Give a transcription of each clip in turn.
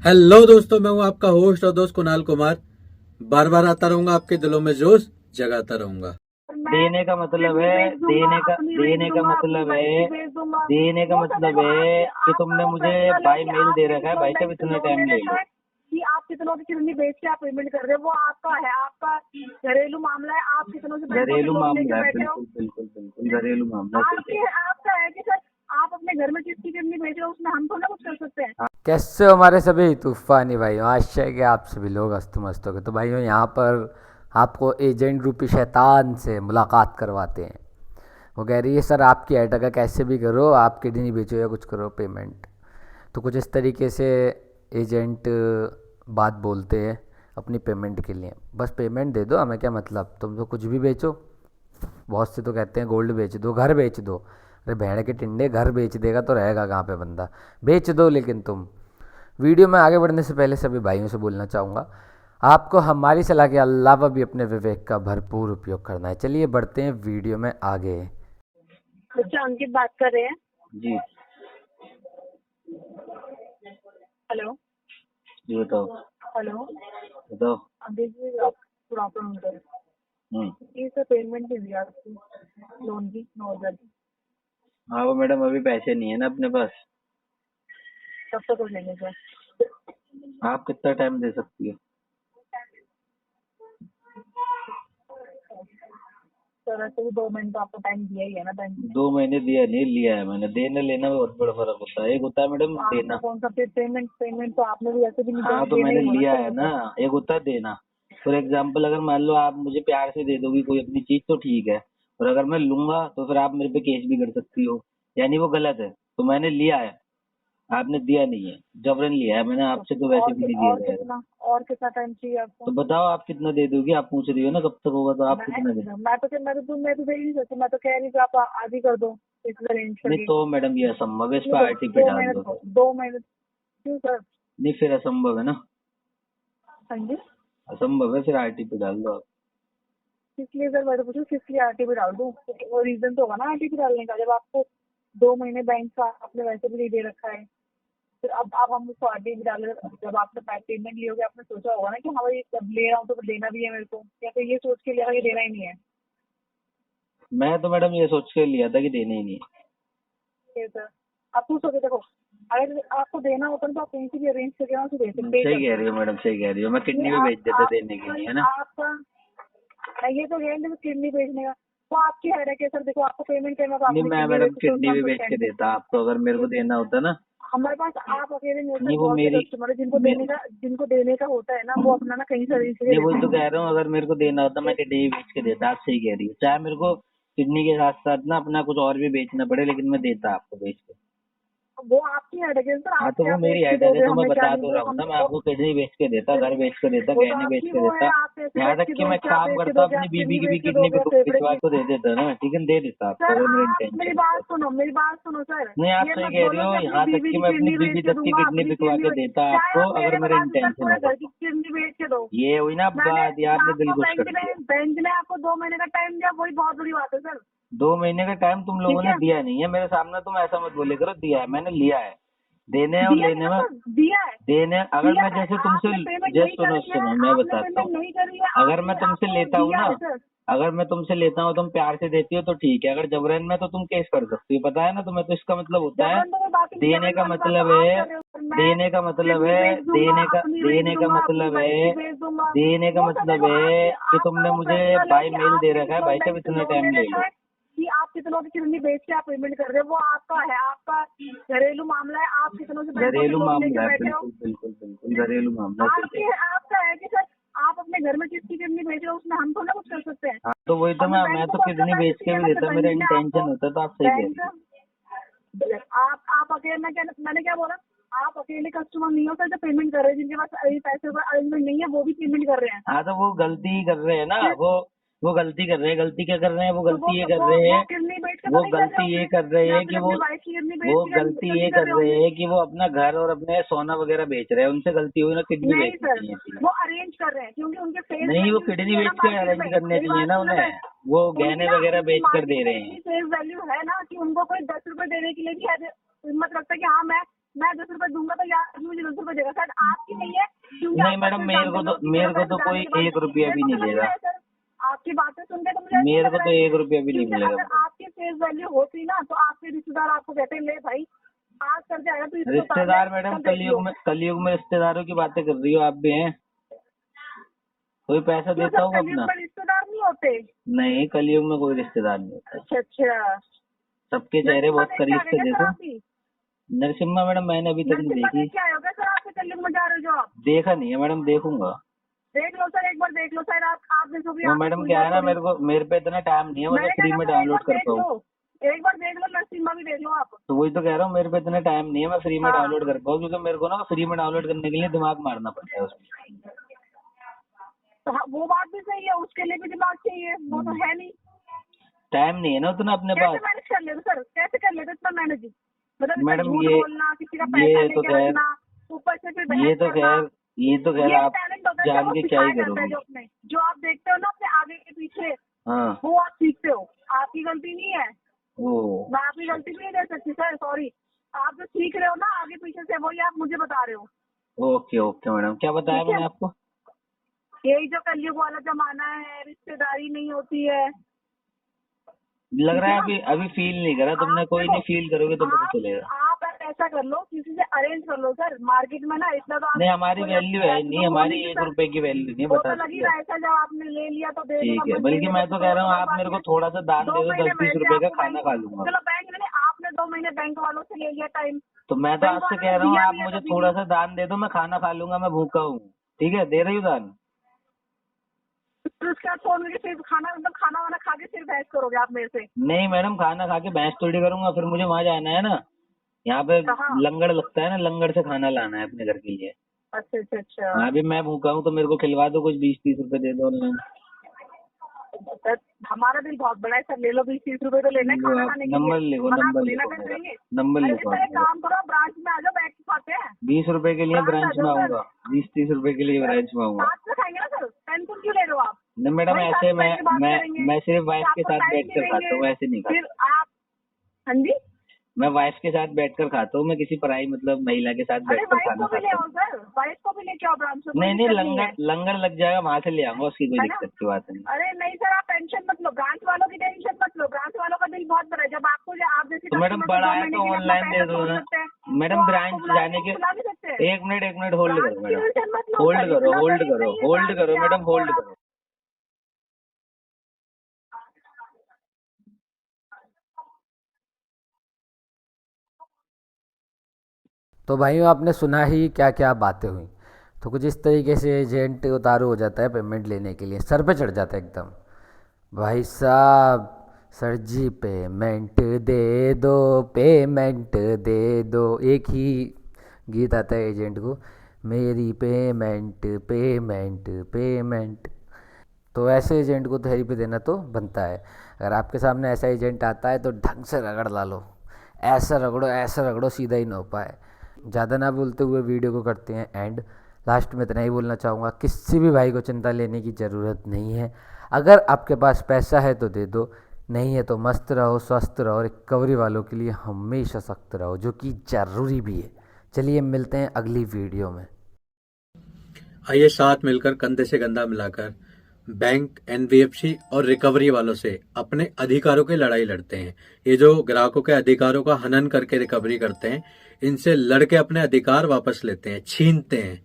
Hello दोस्तों, मैं हूं आपका होस्ट और दोस्त कुणाल कुमार। बार बार आता रहूंगा, आपके दिलों में जोश जगाता रहूंगा। देने का मतलब है देने का मतलब है कि तुमने मुझे बाय मेल दे रखा है। भाई साहब इतना टाइम ले लो कि आप कितनों की कितनी बेच के आप पेमेंट कर रहे हो, वो आपका है, आपका घरेलू मामला है। आप कितनों से घरेलू मामला है। बिल्कुल बिल्कुल बिल्कुल घरेलू मामला आपके आपका है कि सर आप अपने घर में किसकी कितनी बेच रहे हो, उसमें हम थोड़ा कुछ कर सकते हैं। कैसे हो हमारे सभी तूफानी भाइयों। आशा है कि आप सभी लोग हस्त मस्त हो गए। तो भाइयों, यहाँ पर आपको एजेंट रूपी शैतान से मुलाकात करवाते हैं। वो कह रही है सर आपकी ऐड अगर कैसे भी करो, आप किडनी बेचो या कुछ करो पेमेंट। तो कुछ इस तरीके से एजेंट बात बोलते हैं अपनी पेमेंट के लिए। बस पेमेंट दे दो, हमें क्या मतलब, तुम तो कुछ भी बेचो। बहुत से तो कहते हैं गोल्ड बेच दो, घर बेच दो। अरे भेड़ के टिंडे, घर बेच देगा तो रहेगा कहाँ पे बंदा। बेच दो, लेकिन तुम। वीडियो में आगे बढ़ने से पहले सभी भाइयों से बोलना चाहूँगा, आपको हमारी सलाह के अलावा भी अपने विवेक का भरपूर उपयोग करना है। चलिए बढ़ते हैं वीडियो में आगे। बच्चा अंकित बात कर रहे हैं। जी हेलो जी बताओ हेलो बताओ। देखिए गुड आफ्टरनून सर। ये सर पेमेंट नहीं दिया आपको लोन की 9,000 की। हाँ वो मैडम अभी पैसे नहीं है ना अपने पास। कब तक हो जाएंगे सर? आप कितना टाइम दे सकती हो? सर ऐसे भी 2 महीने तो आपको टाइम दिया ही है ना बैंक ने। 2 महीने दिया नहीं, लिया है मैंने। देने लेने में बहुत बड़ा फर्क होता है। एक होता है मैडम तो देना। आपको कौन सा फिर पेमेंट तो आपने भी ऐसे भी नहीं हाँ तो देना मैंने ही होना लिया है चाहिए ना। सर। एक होता है देना। फॉर एग्जाम्पल अगर मान लो आप मुझे प्यार से दे दोगी कोई अपनी चीज तो ठीक है, और अगर मैं लूंगा तो फिर आप मेरे पे केस भी कर सकती हो, यानी वो गलत है। तो मैंने लिया है, आपने दिया नहीं है। जबरन लिया है मैंने आपसे, तो वैसे भी नहीं दिया जाएगा। और कितना टाइम चाहिए आपको? तो बताओ आप कितना दे दोगी? आप पूछ रही हो ना कब तक होगा, तो आप कितना दे? मैं तो दे ही नहीं सकती। मैं तो कह रही थी आप आज ही कर दो इस अरेंज नहीं करके। तो मैडम ये असंभव है, इस पर नहीं आरटी पे तो डाल दो। 2 महीने क्यों सर? नहीं फिर असंभव है ना। हाँ जी, असंभव है, फिर आरटी पे डाल दो आप। इसलिए सर मैं तो पूछूं किस लिए आरटी पे डाल दूं? वो रीजन तो होगा ना आरटी पे डालने का, जब आपको 2 महीने बैंक का आपने वैसे भी नहीं दे रखा है। फिर अब हम उसको आरटी पे डाल, जब आपने पेमेंट लियोगे आपने सोचा होगा ना कि हाँ भाई जब ले रहा हूँ तो देना भी है मेरे को, या फिर ये सोच के लिया कि देना ही नहीं है? मैं तो मैडम ये सोच के लिया था कि देने ही नहीं है। ठीक है सर, आप पूछ सकते देखो, अगर आपको देना होता तो आप कहीं से भी अरेंज करके वहाँ से दे सकते सही कह रही हो मैडम, सही कह रही हो। मैं किडनी भी बेच देता देने के लिए, है ना। आपका ये तो है ना किडनी बेचने का, वो आपकी हेडेक है सर। देखो आपको पेमेंट करना तो नहीं आपने मैं किडनी मैडम बेची तो किडनी उसका भी कोई बेच के टेंशन। देता आपको, अगर मेरे को देना होता ना। हमारे पास आप अकेले नहीं होते, नहीं वो बहुत से मेरी कस्टमर है जिनको देने का होता है ना, वो अपना ना कहीं से अरेंज नहीं करके वही देते तो हैं। कह रहा हूँ, अगर मेरे को देना होता मैं किडनी भी बेच के देता। आप सही कह रही हो, चाहे मेरे को किडनी के साथ साथ ना अपना कुछ और भी बेचना पड़े, लेकिन मैं देता आपको बेच के। वो आपकी हेडेक है सर, हाँ आप तो क्या वो बेच मेरी के हेडेक है, दोगे तो मैं हमें, क्या बता नहीं तो दो रहा हूँ हम ना। मैं आपको किडनी बेच के देता, घर बेच के देता, वो तो गहने बेच आपकी के वो है, देता। आप कैसे यहाँ बेच तक के कि मैं दोगे? क्या काम बेच के करता दोगे? अपनी आप बीबी किडनी की भी बेच के किडनी दोगे या फेफड़े बिकवा की? को दे देता ना, ठीक है, दे देता आपको सर अगर मेरी आप इंटेंशन मेरी होता बात तो। सुनो, मेरी बात सुनो सर। नहीं आप ये सही मत कह रही बोलो हो, कि अपनी यहाँ तक बीवी कि की मैं अपनी किडनी बेच बीबी के तक की दूंगा, किडनी अपनी बिकवा के देता चाहे आपको, आप अगर मेरे मेरे बता दो सर इंटेंशन पूरे होता घर की तो। किडनी बेच के दो। ये हुई ना मैंने बात, ये आपने दिल आपको खुश कर दिया। बैंक ने आपको 2 महीने का टाइम दिया, वही बहुत बड़ी बात है सर। 2 महीने का टाइम तुम लोगों ठीक ने है, दिया नहीं है मेरे सामने। तुम ऐसा मत बोले करो, दिया है मैंने, लिया है। देने और दिया नहीं लेने है में, सर, दिया है। देने अगर दिया मैं है, जैसे तुमसे, आपने पेमेंट जैसे नहीं सुनो करी है, सुनो मैं आपने बताता पेमेंट हूँ। नहीं करी है, अगर मैं आपने तुमसे आपको लेता हूँ दिया ना, है सर। अगर मैं तुमसे लेता हूँ, तुम प्यार से देती हो तो ठीक है। अगर जबरन में तो तुम केस कर सकती हो, पता है ना तुम्हें। तो इसका मतलब होता है, जबरन तो कोई बात ही नहीं, देने जबरन का वाली बात तो मतलब आप है, कर रहे हो सर। मैं देने का मतलब किडनी है, बेच दूंगा, अपनी बेच देने का दूंगा, अपनी मतलब वाइफ की है, बेच दूंगा। देने का वो सब मतलब देखो है कि आपका तुमने वो मुझे पर्सनल है बाय कि मेल दे आपने रखा है। कितनों भाई साहब बैंक से इतना लोन टाइम ले ले रखा लो। है, कि आप कितनों की किडनी बेच के आप पेमेंट कर रहे हो, वो आपका है, आपका घरेलू मामला है। आप कितनों से बैंकों से घरेलू लोन मामला लेके है, बैठे हो, बिल्कुल बिल्कुल बिल्कुल घरेलू मामला है, सही कह रहे हो। आपका है कि सर आप अपने घर में किसकी किडनी बेच रहे हो, उसमें हम थोड़ा कुछ कर सकते हैं। हाँ तो वही तो हमें मैं बैंक को तो कौन सा किडनी पैसे बेच के चाहिए भी ना, फिर देता, मेरा बैंक ने इंटेंशन आपको होता। तो आप सही कह बैंक रही हो। आप अकेले, मैंने क्या बोला, आप अकेले कस्टमर नहीं हो सर जो पेमेंट कर रहे हैं, जिनके पास पैसे का अरेंजमेंट नहीं है वो भी पेमेंट कर रहे हैं। हाँ तो वो गलती ही कर रहे हैं ना। फिर वो गलती कर रहे हैं। गलती क्या कर रहे हैं? वो तो गलती ये कर रहे वो हैं, किडनी बेच के तो वो नहीं कर रहे गलती ये होंगे, कर रहे या हैं फिर कि अपनी वाइफ की किडनी वो बेच के गलती तो ये नहीं कर कर रहे रहे होंगे। हैं कि वो अपना घर और अपने सोना वगैरह बेच रहे हैं। उनसे गलती हुई ना, किडनी नहीं बेचनी सर, चाहिए थी। वो अरेंज कर रहे हैं क्योंकि उनके फेस नहीं वो वैल्यू किडनी इतनी है ना बेच के मार्केट अरेंज में। करने मेरी चाहिए बात ना सुनो उन्हें। सर, वो उनकी गहने ना वगैरह उनकी बेच कर दे मार्केट में रहे इतनी हैं। फेस वैल्यू है ना कि उनको कोई 10 रुपए देने के लिए भी हिम्मत रखता है कि हाँ मैं मैं 10 रुपए दूंगा तो यार मुझे 10 रुपए देगा सर, आपकी नहीं है क्योंकि नहीं आप मैडम, पैसे मेरे जानते को हो तो कि मेरे मेरे को तो पैसे कोई जाने के बाद 1 रुपया भी मेरे नहीं को तो लग मिलेगा। रहा है सर, आपकी बातें सुन के तो मुझे ऐसा मेरे लग को रहा तो है 1 रुपया भी नहीं क्योंकि मिलेगा। अगर आपकी फेस वैल्यू होती ना तो आपके रिश्तेदार आपको कहते ले भाई आज कर जाएगा तो इसको रिश्तेदार मैडम, कलयुग में रिश्तेदारों की बातें कर रही हो आप भी हैं। कोई पैसा देता होगा अपना? रिश्तेदार नहीं होते। नहीं, कलयुग में कोई रिश्तेदार नहीं होता। अच्छा अच्छा, सबके चेहरे बहुत करीब से देखो। आप नरसिम्हा मैडम मैंने अभी तक नहीं देखी। क्या होगा सर, आपके कलयुग में जा रहे हो जो आप? देखा नहीं है मैडम, देखूंगा। देख लो सर, एक बार देख लो सर, आप देखो भी। वो मैडम क्या है ना, मेरे पे इतना टाइम नहीं है, मतलब फ्री में डाउनलोड कर पाऊँ। एक बार देख लो, नरसिम्हा भी देख लो आप। तो वही तो कह रहा हूँ, मेरे पे इतना टाइम नहीं है मैं फ्री में डाउनलोड कर पाऊँ, क्योंकि मेरे को ना फ्री में डाउनलोड करने के लिए दिमाग मारना पड़ता है उसमें। तो वो बात भी सही है, उसके लिए भी दिमाग चाहिए, वो तो है नहीं। टाइम नहीं है ना उतना अपने पास। कैसे मैनेज कर लेते सर, कैसे कर लेते इतना मैनेज? मतलब मैडम झूठ ये बोलना, किसी का पैसा लेके रखना, ऊपर से फिर ये तो खैर आप जान के क्या ही करोगे। जो आप देखते हो ना अपने आगे के पीछे, हाँ वो आप सीखते हो, आपकी गलती नहीं है। ओ मैं आपकी गलती नहीं दे सकती सर, सॉरी। आप जो सीख रहे हो ना आगे पीछे से, वही आप मुझे बता रहे हो। ओके ओके मैडम, क्या बताया मैंने आपको? यही जो कलयुग वाला जमाना है, रिश्तेदारी नहीं होती है। लग रहा है अभी फील नहीं करा तुमने। कोई नहीं, फील करोगे तो पता चलेगा। आप ऐसा कर लो, किसी से अरेंज कर लो सर, मार्केट में ना इतना तो नहीं, हमारी वैल्यू है नहीं, हमारी 1 रुपए की वैल्यू नहीं, बता लगी रहा है सर, जब आपने ले लिया तो दे ठीक है। बल्कि मैं तो कह रहा हूँ आप मेरे को थोड़ा सा दान दे दो, 10-20 रुपए का खाना खा लूंगा। चलो बैंक में, आपने 2 महीने बैंक वालों से ले लिया टाइम, तो मैं तो आपसे कह रहा हूँ आप मुझे थोड़ा सा दान दे दो, मैं खाना खा लूंगा, मैं भूखा हूँ। ठीक है, दे रही हूँ दान। फिर उसके बाद फोन करके फिर खाना वाना खा के फिर बहस करोगे आप मेरे से? नहीं मैडम, खाना खा के बहस थोड़ी करूंगा, फिर मुझे वहाँ जाना है ना, यहाँ पे लंगड़ लगता है ना, लंगड़ से खाना लाना है अपने घर के लिए। अच्छा अच्छा अच्छा। हाँ, अभी मैं भूखा हूँ तो मेरे को खिलवा दो, कुछ 20-30 रुपए दे दो ऑनलाइन। हमारा दिल बहुत बड़ा है सर, ले लो 20-30 रुपए तो लेना है खाना खाने के लिए। नंबर लिखो, नंबर लिखो। काम करो, ब्रांच में आ जाओ, बैठ के खाते हैं। 20 रुपए के लिए ब्रांच में आऊंगा, 20-30 रुपए के लिए ब्रांच में आऊंगा। साथ में खाएंगे ना सर, टेंशन क्यों ले रहे हो आप? नहीं मैडम, ऐसे मैं सिर्फ वाइफ के साथ बैठ कर खाता हूँ, ऐसे नहीं खाता। फिर आप, हाँ जी, मैं वाइफ के साथ बैठकर खाता हूँ, मैं किसी पराई मतलब महिला के साथ बैठकर खाना खाता हूँ। वाइफ को भी लेके आओ ब्रांच में। नहीं लंगर लग जाएगा, वहाँ से ले आऊंगा, उसकी कोई दिक्कत की बात नहीं। अरे नहीं सर, आप टेंशन मत लो, ब्रांच वालों की टेंशन मत लो, ब्रांच वालों का दिल बहुत बड़ा है। जब आपको आप जैसे तो मैडम बड़ा है तो ऑनलाइन दे दो ना मैडम, ब्रांच जाने के। 1 मिनट होल्ड करो मैडम, होल्ड करो मैडम, होल्ड करो। तो भाइयों आपने सुना ही क्या क्या बातें हुई। तो कुछ इस तरीके से एजेंट उतारू हो जाता है पेमेंट लेने के लिए, सर पे चढ़ जाता है एकदम, भाई साहब सर जी पेमेंट दे दो, पेमेंट दे दो। एक ही गीत आता है एजेंट को, मेरी पेमेंट पेमेंट पेमेंट। तो ऐसे एजेंट को थेरेपी देना तो बनता है। अगर आपके सामने ऐसा एजेंट आता है तो ढंग से रगड़ ला लो, ऐसा रगड़ो सीधा ही ना हो पाए। ज़्यादा ना बोलते हुए वीडियो को करते हैं एंड। लास्ट में इतना ही बोलना चाहूँगा, किसी भी भाई को चिंता लेने की ज़रूरत नहीं है। अगर आपके पास पैसा है तो दे दो, नहीं है तो मस्त रहो, स्वस्थ रहो, रिकवरी वालों के लिए हमेशा सख्त रहो, जो कि ज़रूरी भी है। चलिए मिलते हैं अगली वीडियो में। आइए साथ मिलकर कंधे से कंधा मिलाकर बैंक, एनबीएफसी और रिकवरी वालों से अपने अधिकारों की लड़ाई लड़ते हैं। ये जो ग्राहकों के अधिकारों का हनन करके रिकवरी करते हैं, इनसे लड़के अपने अधिकार वापस लेते हैं, छीनते हैं।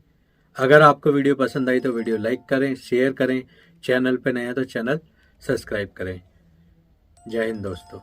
अगर आपको वीडियो पसंद आई तो वीडियो लाइक करें, शेयर करें, चैनल पे नए हैं तो चैनल सब्सक्राइब करें। जय हिंद दोस्तों।